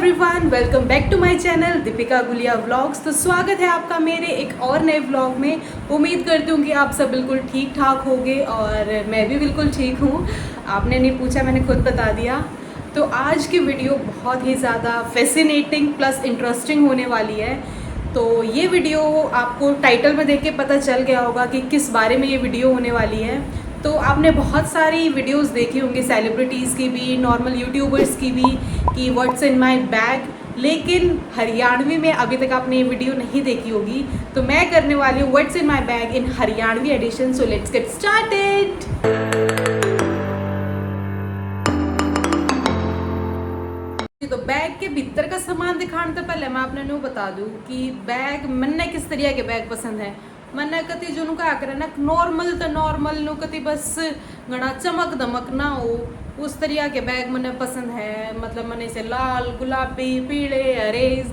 Everyone, welcome back to my channel Deepika Gulia vlogs. तो स्वागत है आपका मेरे एक और नए व्लॉग में। उम्मीद करती हूँ कि आप सब बिल्कुल ठीक ठाक होंगे और मैं भी बिल्कुल ठीक हूँ। आपने नहीं पूछा, मैंने खुद बता दिया। तो आज की वीडियो बहुत ही ज़्यादा फैसिनेटिंग प्लस इंटरेस्टिंग होने वाली है। तो ये वीडियो आपको टाइटल में देख के पता चल गया होगा कि किस बारे में ये वीडियो होने वाली है। तो आपने बहुत सारी वीडियोस देखी होंगी, सेलिब्रिटीज़ की भी, नॉर्मल यूट्यूबर्स की भी, कि व्हाट्स इन माय बैग, लेकिन हरियाणवी में अभी तक आपने ये वीडियो नहीं देखी होगी। तो मैं करने वाली हूँ what's in my bag in Haryanvi edition. So let's get started. तो बैग के भीतर का सामान दिखाने से पहले मैं आपने नु बता दूं कि बैग मैंने किस तरह के बैग पसंद है। मैंने कति जो क्या करे ना, नॉर्मल तो नॉर्मल नु कति बस घना चमक दमक ना हो, उस तरह के बैग मैंने पसंद है। मतलब मैंने इसे लाल, गुलाबी, पीले, हरे,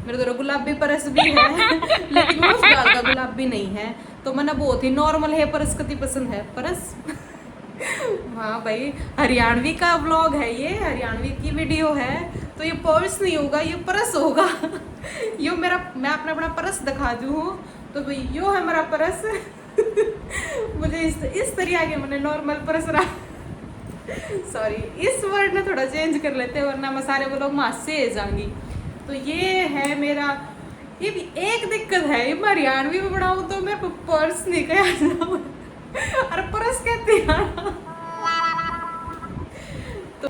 मेरे तो गुलाबी परस भी है लेकिन उस डाल का गुलाबी नहीं है। तो मैंने बहुत ही नॉर्मल है परस कति पसंद है परस हाँ भाई, हरियाणवी का व्लॉग है ये, हरियाणवी की वीडियो है। तो ये पर्स नहीं होगा, ये परस होगा यो मेरा, मैं अपना परस दिखा दूँ। तो भाई यो है मेरा परस मुझे इस तरह के मैंने नॉर्मल परस रहा सॉरी, इस वर्ड ना थोड़ा चेंज कर लेते हैं वरना मैं सारे वो लोग से जाऊंगी। तो ये है मेरा, ये भी एक दिक्कत है, ये मैं हरियाणवी में बनाऊँ तो मेरे पर्स नहीं कहा अरे परस कहते हैं तो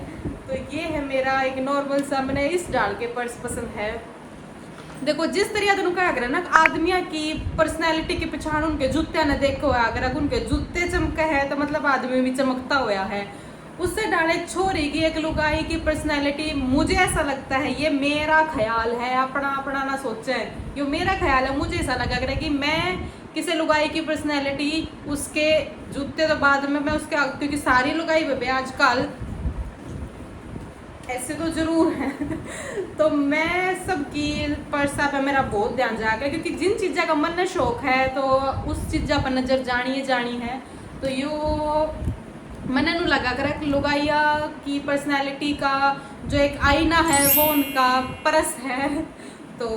ये है मेरा एक नॉर्मल सा, मैंने इस डाल के पर्स पसंद है। देखो जिस तरह तेन क्या करे ना, आदमिया की पर्सनैलिटी की पहचान उनके जूते ने देखो है। अगर उनके जूते चमके है तो मतलब आदमी भी चमकता हुआ है। उससे डाले छोरी की एक लुगाई की पर्सनैलिटी, मुझे ऐसा लगता है, ये मेरा ख्याल है, अपना अपना ना सोचे, ये मेरा ख्याल है। मुझे ऐसा लगा करे कि मैं किसी लुगाई की पर्सनैलिटी उसके जूते तो बाद में मैं उसके, क्योंकि सारी लुगाई पे आजकल ऐसे तो जरूर है तो मैं सबकी परसा पे मेरा बहुत ध्यान जाएगा, क्योंकि जिन चीज़ों का मन शौक है तो उस चीज़ा पर नज़र जानी है। तो यो मैंने नु लगा कर लुगाइया की पर्सनैलिटी का जो एक आईना है वो उनका पर्स है। तो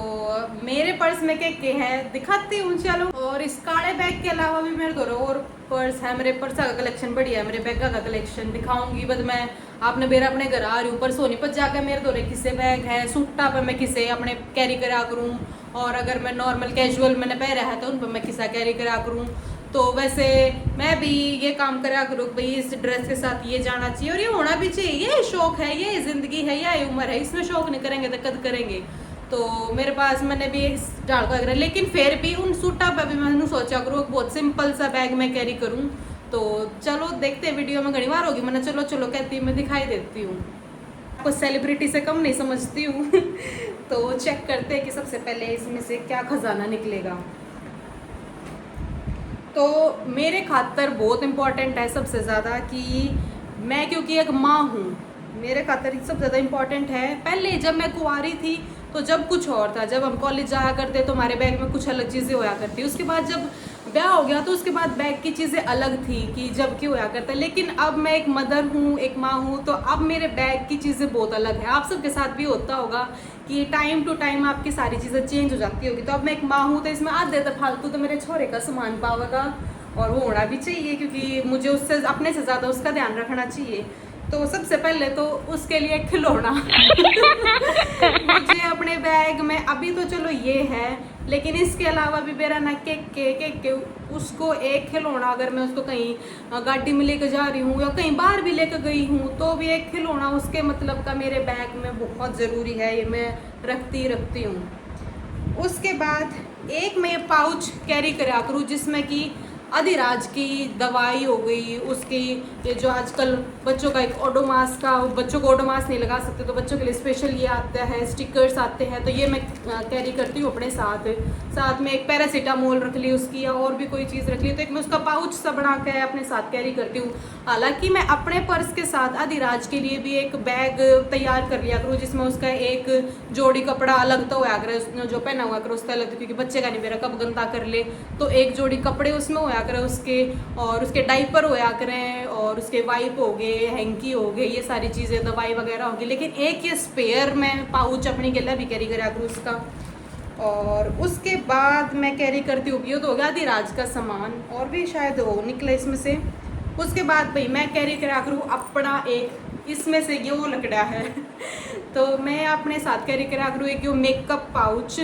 मेरे पर्स में के है दिखाती हूँ चलो। और इस काले बैग के अलावा भी मेरे दो और पर्स है। मेरे पर्स का कलेक्शन बढ़िया है, मेरे बैग का कलेक्शन दिखाऊंगी बस। मैं आपने मेरा अपने घर आ रही हूँ, पर सोनीपत जाकर मेरे दो किस्से बैग है, सूटा पर मैं किसे अपने कैरी करा करूँ, और अगर मैं नॉर्मल कैजुअल मैंने पहना है तो उन पर मैं किस्सा कैरी करा करूँ। तो वैसे मैं भी ये काम करा करूँ भाई, इस ड्रेस के साथ ये जाना चाहिए और ये होना भी चाहिए। ये शौक है, ये जिंदगी है, ये उम्र है, इसमें शौक नहीं करेंगे तो कद करेंगे। तो मेरे पास मैंने भी इस डाल को अगर, लेकिन फिर भी उन सूटा पर भी मैंने सोचा करूँ बहुत सिंपल सा बैग मैं कैरी करूँ। तो चलो देखते हैं, वीडियो में घनी बार होगी मैंने चलो चलो कहती हूँ, मैं दिखाई देती हूँ, आपको सेलिब्रिटी से कम नहीं समझती हूँ तो चेक करते हैं कि सबसे पहले इसमें से क्या खजाना निकलेगा। तो मेरे खातर बहुत इम्पोर्टेंट है सबसे ज़्यादा कि मैं, क्योंकि एक माँ हूँ, मेरे खातर सबसे ज़्यादा इम्पोर्टेंट है। पहले जब मैं कुंवारी थी तो जब कुछ और था, जब हम कॉलेज जाया करते तो हमारे बैग में कुछ अलग चीज़ें होया करती। उसके बाद जब ब्याह हो गया तो उसके बाद बैग की चीज़ें अलग थी कि जब क्यों होया करता। लेकिन अब मैं एक मदर हूँ, एक माँ हूँ, तो अब मेरे बैग की चीज़ें बहुत अलग है। आप सबके साथ भी होता होगा कि टाइम टू टाइम आपकी सारी चीज़ें चेंज हो जाती होगी। तो अब मैं एक माँ हूँ तो इसमें आधे तो फालतू तो मेरे छोरे का सामान पावेगा, और वो होना भी चाहिए क्योंकि मुझे उससे अपने से ज़्यादा उसका ध्यान रखना चाहिए। तो सबसे पहले तो उसके लिए खिलौना मुझे अपने बैग में अभी तो चलो ये है, लेकिन इसके अलावा भी मेरा ना के उसको एक खिलौना, अगर मैं उसको कहीं गाड़ी में लेकर जा रही हूँ या कहीं बाहर भी लेकर गई हूँ तो भी एक खिलौना उसके मतलब का मेरे बैग में बहुत ज़रूरी है, ये मैं रखती हूँ। उसके बाद एक मैं पाउच कैरी करा करूँ जिसमें कि अधिराज की दवाई हो गई, उसकी ये जो आजकल बच्चों का एक ओडोमास का, बच्चों को ओडोमास नहीं लगा सकते तो बच्चों के लिए स्पेशल ये आता है, स्टिकर्स आते हैं, तो ये मैं कैरी करती हूँ अपने साथ में। एक पैरासीटामोल रख ली उसकी, या और भी कोई चीज़ रख ली, तो एक मैं उसका पाउच सा बना के अपने साथ कैरी करती हूँ। हालांकि मैं अपने पर्स के साथ अधिराज के लिए भी एक बैग तैयार कर लिया करूँ जिसमें उसका एक जोड़ी कपड़ा अलग तो होया करे, उसने जो पहना हुआ करे उसका अलग, क्योंकि बच्चे का नहीं मेरा कब गंदा कर ले, तो एक जोड़ी कपड़े उसमें होया होया करे उसके, और उसके डाइपर होया करें, और उसके वाइप हो गए, हैंकी हो गए, ये सारी चीज़ें, दवाई वगैरह होगी। लेकिन एक ये स्पेयर मैं पाउच अपनी गला भी कैरी करा करूँ उसका। और उसके बाद मैं कैरी करती हूँ, ये तो हो गया आधी राज का सामान, और भी शायद हो निकला इसमें से। उसके बाद भाई मैं कैरी करा करूँ अपना एक, इसमें से ये वो लकड़ा है तो मैं अपने साथ कैरी करा करूँ एक यो मेकअप पाउच,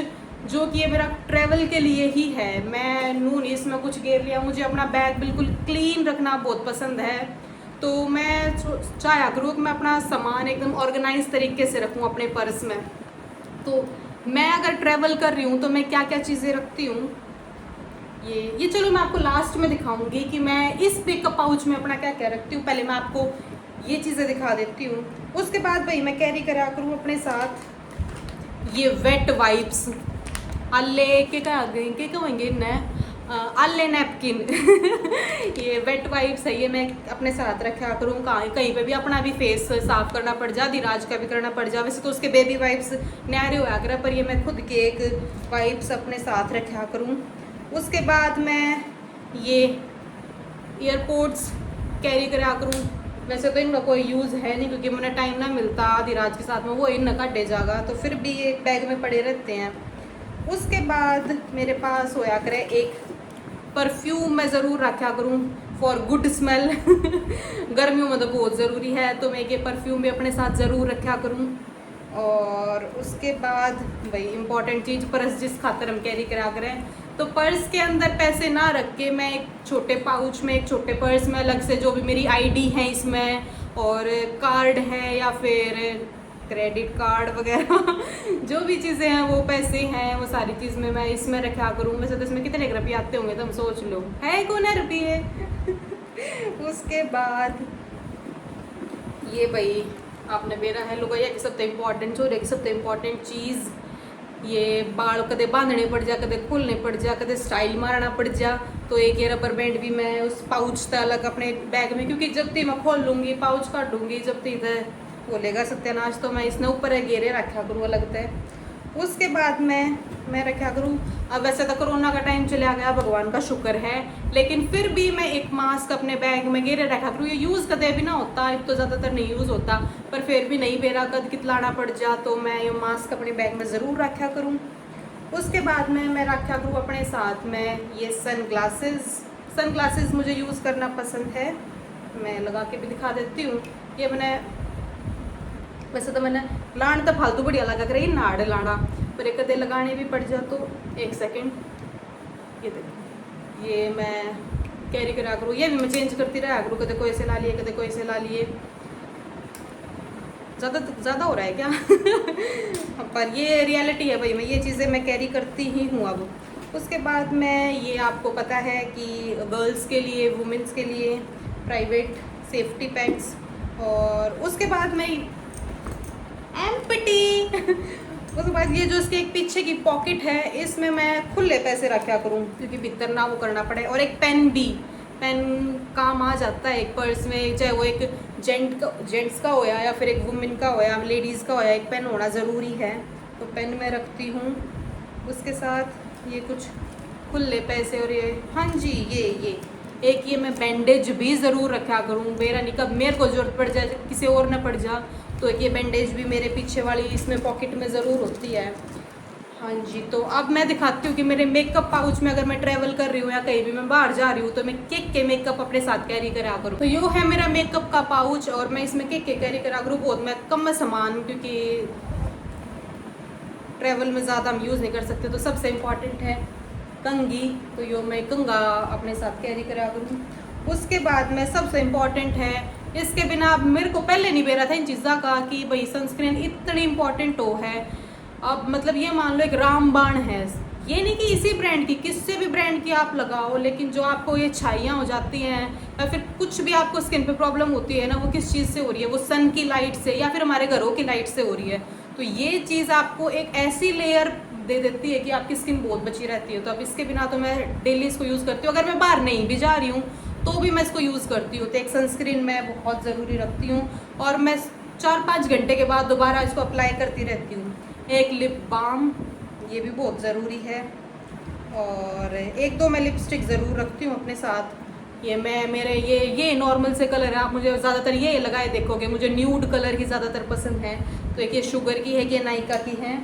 जो कि ये मेरा ट्रैवल के लिए ही है। मैं नून इसमें कुछ घेर लिया, मुझे अपना बैग बिल्कुल क्लीन रखना बहुत पसंद है, तो मैं चाहा करूँ कि मैं अपना सामान एकदम ऑर्गेनाइज तरीके से रखूँ अपने पर्स में। तो मैं अगर ट्रैवल कर रही हूँ तो मैं क्या क्या चीज़ें रखती हूँ, ये चलो मैं आपको लास्ट में दिखाऊंगी कि मैं इस मेकअप पाउच में अपना क्या क्या रखती हूँ। पहले मैं आपको ये चीज़ें दिखा देती हूँ। उसके बाद भाई मैं कैरी करा करूँ अपने साथ ये वेट वाइप्स, अल्ले के कहेंगे न अल्ले नैपकिन ये वेट वाइप्स है, ये मैं अपने साथ रखा करूँ कहीं पे भी अपना भी फेस साफ करना पड़ जा, धीराज का भी करना पड़ जा। वैसे तो उसके बेबी वाइप्स न्यारे होया करे, पर ये मैं खुद के एक वाइप्स अपने साथ रखा करूँ। उसके बाद मैं ये एयरपोर्ट्स कैरी करा करूँ। वैसे तो इनका कोई यूज़ है नहीं, क्योंकि मुझे टाइम ना मिलता धीराज के साथ में, वो इन काटे जाएगा, तो फिर भी ये बैग में पड़े रहते हैं। उसके बाद मेरे पास होया करे एक परफ्यूम मैं ज़रूर रखा करूँ फॉर गुड स्मेल गर्मियों में तो बहुत ज़रूरी है, तो मैं ये परफ्यूम भी अपने साथ ज़रूर रखा करूँ। और उसके बाद भाई इम्पॉर्टेंट चीज़ पर्स, जिस खातर हम कैरी करा करें, तो पर्स के अंदर पैसे ना रख के मैं एक छोटे पाउच में, एक छोटे पर्स में अलग से जो भी मेरी आईडी है इसमें, और कार्ड है या फिर क्रेडिट कार्ड वगैरह जो भी चीज़ें हैं, वो पैसे हैं, वो सारी चीज़ में मैं इसमें रखा करूँ। वैसे तो इसमें कितने रुपये आते होंगे तुम सोच लो, है कौन है रुपये उसके बाद ये भाई आपने मेरा है लोग, ये सबसे इम्पोर्टेंट जो एक सबसे इम्पोर्टेंट चीज़, ये बाल कदे बांधने पड़ जा, कदे खोलने पड़ जा, कदे स्टाइल मारना पड़ जा, तो एक ये रबर बैंड भी मैं उस पाउच तक अलग अपने बैग में, क्योंकि जब तक मैं खोल लूँगी पाउच काट दूँगी, जब तक इधर बोलेगा सत्यानाश, तो मैं इसने ऊपर घेरे रखा करूँ अलग तय। उसके बाद मैं रखा करूँ, अब वैसे तो कोरोना का टाइम चला गया, भगवान का शुक्र है, लेकिन फिर भी मैं एक मास्क अपने बैग में घेरे रखा करूँ। ये यूज़ कदे भी ना होता, अब तो ज़्यादातर नहीं यूज़ होता, पर फिर भी नहीं बेरा कद कितलाना पड़ जा, तो मैं ये मास्क अपने बैग में ज़रूर रखा करूँ। उसके बाद मैं रखा करूँ अपने साथ में ये सनग्लासेस मुझे यूज़ करना पसंद है, मैं लगा के भी दिखा देती हूँ। ये मैंने वैसे तो मैंने लाण तो फालतू बढ़िया लगा कर नाड़ लाना, पर एक कदे लगाने भी पड़ जा, तो एक सेकेंड ये देखो, ये मैं कैरी करा करूँ, ये भी मैं चेंज करती रहा करूँ, कदे कोई से ला लिए, कदे कोई से ला लिए, ज़्यादा हो रहा है क्या पर ये रियलिटी है भाई, मैं ये चीज़ें मैं कैरी करती ही हूँ अब। उसके बाद मैं ये आपको पता है कि गर्ल्स के लिए, वुमेंस के लिए प्राइवेट सेफ्टी पैड्स, और उसके बाद मैं एम्प्टी उसके बाद ये जो इसके एक पीछे की पॉकेट है, इसमें मैं खुले पैसे रखा करूँ, क्योंकि भीतर ना वो करना पड़े। और एक पेन काम आ जाता है एक पर्स में, चाहे वो एक जेंट्स का होया या फिर एक वुमेन का होया, लेडीज़ का होया, एक पेन होना ज़रूरी है, तो पेन मैं रखती हूँ। उसके साथ ये कुछ खुले पैसे, और ये हाँ जी ये एक ये मैं बैंडेज भी ज़रूर रखा करूँ, मेरा नहीं कब मेरे को ज़रूरत पड़ जाए, किसी और ना पड़ जा, तो ये बैंडेज भी मेरे पीछे वाली इसमें पॉकेट में ज़रूर होती है। हाँ जी, तो अब मैं दिखाती हूँ कि मेरे मेकअप पाउच में अगर मैं ट्रैवल कर रही हूँ या कहीं भी मैं बाहर जा रही हूँ, तो मैं के मेकअप अपने साथ कैरी करा करूँ। तो यो है मेरा मेकअप का पाउच, और मैं इसमें के कैरी करा करूँ बहुत मैं कम सामान, क्योंकि ट्रैवल में ज़्यादा हम यूज़ नहीं कर सकते। तो सबसे इम्पॉर्टेंट है कंघी, तो यो मैं कंघा अपने साथ कैरी करा करूँ। उसके बाद में सबसे इम्पॉर्टेंट है, इसके बिना अब मेरे को पहले नहीं बेरा था इन चीज़ों का कि भाई सनस्क्रीन इतनी इम्पॉर्टेंट हो है। अब मतलब ये मान लो एक रामबाण है, ये नहीं कि इसी ब्रांड की, किसी भी ब्रांड की आप लगाओ, लेकिन जो आपको ये छाइयाँ हो जाती हैं या फिर कुछ भी आपको स्किन पे प्रॉब्लम होती है ना, वो किस चीज़ से हो रही है, वो सन की लाइट से या फिर हमारे घरों की लाइट से हो रही है। तो ये चीज़ आपको एक ऐसी लेयर दे देती है कि आपकी स्किन बहुत बची रहती है। तो अब इसके बिना तो मैं डेली इसको यूज़ करती हूँ, अगर मैं बाहर नहीं भी जा रही हूँ तो भी मैं इसको यूज़ करती हूँ। तो एक सनस्क्रीन मैं बहुत ज़रूरी रखती हूँ, और मैं 4-5 घंटे के बाद दोबारा इसको अप्लाई करती रहती हूँ। एक लिप बाम, ये भी बहुत ज़रूरी है। और एक दो मैं लिपस्टिक ज़रूर रखती हूँ अपने साथ। ये मैं मेरे ये नॉर्मल से कलर है, आप मुझे ज़्यादातर ये लगाए देखोगे, मुझे न्यूड कलर ही ज़्यादातर पसंद है। तो एक ये शुगर की है, ये नायका की है।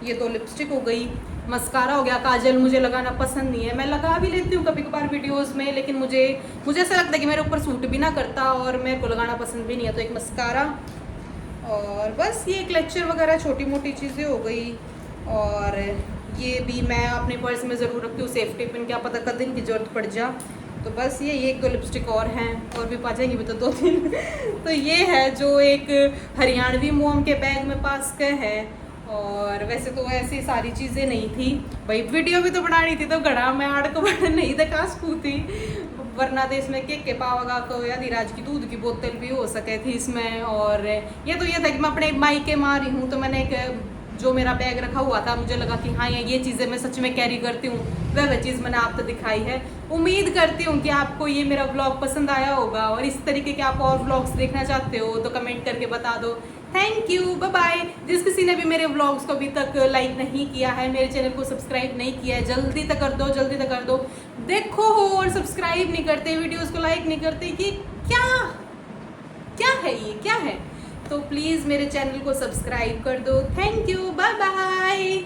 ये तो लिपस्टिक हो गई। मस्कारा हो गया। काजल मुझे लगाना पसंद नहीं है, मैं लगा भी लेती हूँ कभी कभार वीडियोस में, लेकिन मुझे ऐसा लगता है कि मेरे ऊपर सूट भी ना करता और मेरे को लगाना पसंद भी नहीं है। तो एक मस्कारा, और बस ये क्लेचर वगैरह छोटी मोटी चीज़ें हो गई। और ये भी मैं अपने पर्स में ज़रूर रखती हूँ सेफ्टी पिन, क्या पता कल दिन की ज़रूरत पड़ जा। तो बस ये एक दो लिपस्टिक और हैं, और भी पा जाएंगी भी तो 2-3 तो ये है जो एक हरियाणवी मोम के बैग में पास का है। और वैसे तो ऐसी सारी चीज़ें नहीं थी भाई, वीडियो भी तो बनानी थी, तो घड़ा में आड़ को बड़ा नहीं देखा थी, वरना देश में के पावागा को या धीराज की दूध की बोतल भी हो सके थी इसमें। और ये तो ये था कि मैं अपने मायके में आ रही हूँ, तो मैंने एक जो मेरा बैग रखा हुआ था, मुझे लगा कि हाँ ये चीज़ें मैं सच में कैरी करती हूँ, वह चीज़ मैंने आप तक दिखाई है। उम्मीद करती हूँ कि आपको ये मेरा व्लॉग पसंद आया होगा, और इस तरीके के आप और व्लॉग्स देखना चाहते हो तो कमेंट करके बता दो। Thank you, bye bye. जिस किसी ने भी मेरे व्लॉग्स को अभी तक लाइक नहीं किया है, मेरे चैनल को सब्सक्राइब नहीं किया है, जल्दी तक कर दो, जल्दी तक कर दो। देखो हो और सब्सक्राइब नहीं करते, वीडियोज़ को लाइक नहीं करते, कि क्या है ये, क्या है? तो प्लीज़ मेरे चैनल को सब्सक्राइब कर दो। Thank you, bye bye.